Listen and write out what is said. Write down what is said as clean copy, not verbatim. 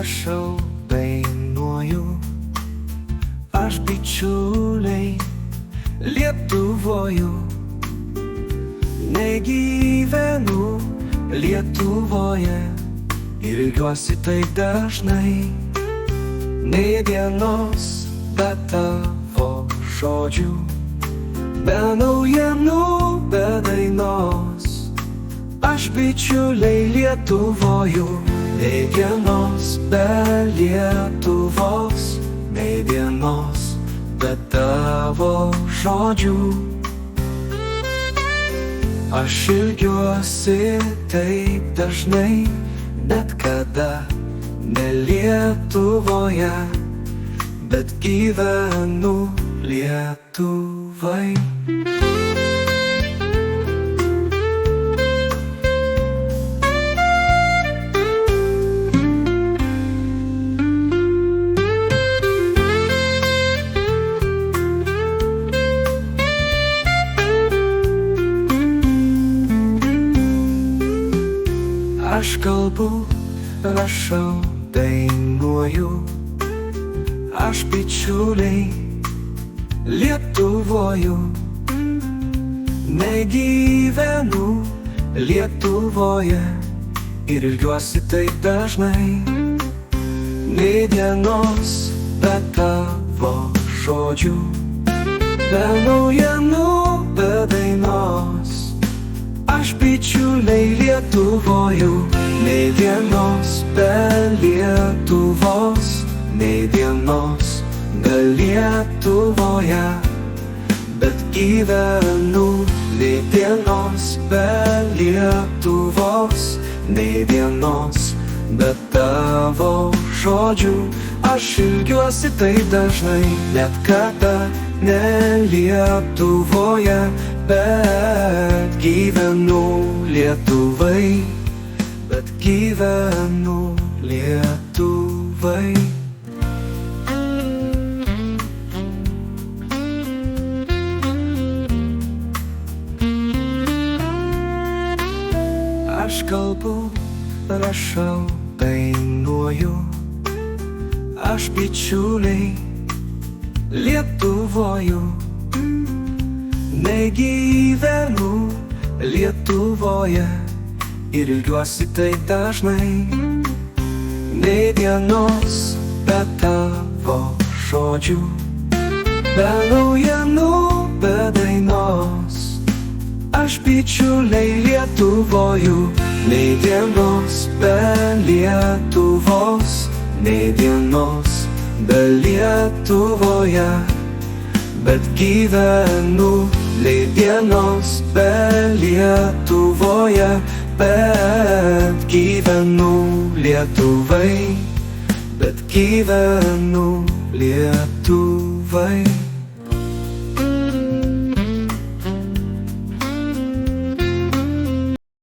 rašau, dainuoju. Aš bičiuliai Lietuvoju, negyvenu Lietuvoje ir ilgiuosi taip dažnai. Nei dienos be tavo žodžių, be naujienų, be dainos. Aš bičiuliai Lietuvoju, nei dienos be Lietuvos, nei dienos be tavo žodžių. Aš ilgiuosi taip dažnai, bet kada ne Lietuvoje, bet gyvenu Lietuvai. Aš kalbu, rašau, dainuoju. Aš bičiuliai Lietuvoju, negyvenu Lietuvoje ir ilgiuosi taip dažnai. Nei dienos be tavo žodžių, be naujienų, be dainos. Aš bičiuliai Lietuvoju, nei dienos be Lietuvos, nei dienos be Lietuvoje, bet gyvenu. Nei dienos be Lietuvos, nei dienos be tavo žodžių. Aš ilgiuosi taip dažnai, net kada ne Lietuvoje, bet gyvenu Lietuvai, bet gyvenu Lietuvai. Aš kalbu, rašau, dainuoju. Aš bičiuliai Lietuvoju, negyvenu Lietuvoje ir ilgiuosi taip dažnai. Nei dienos be tavo žodžių, be naujienų, be dainos. Aš bičiuliai Lietuvoju, nei dienos be Lietuvos, nei dienos be Lietuvoje, bet gyvenu. Nei dienos be Lietuvoje, bet gyvenu Lietuvai, bet gyvenu Lietuvai.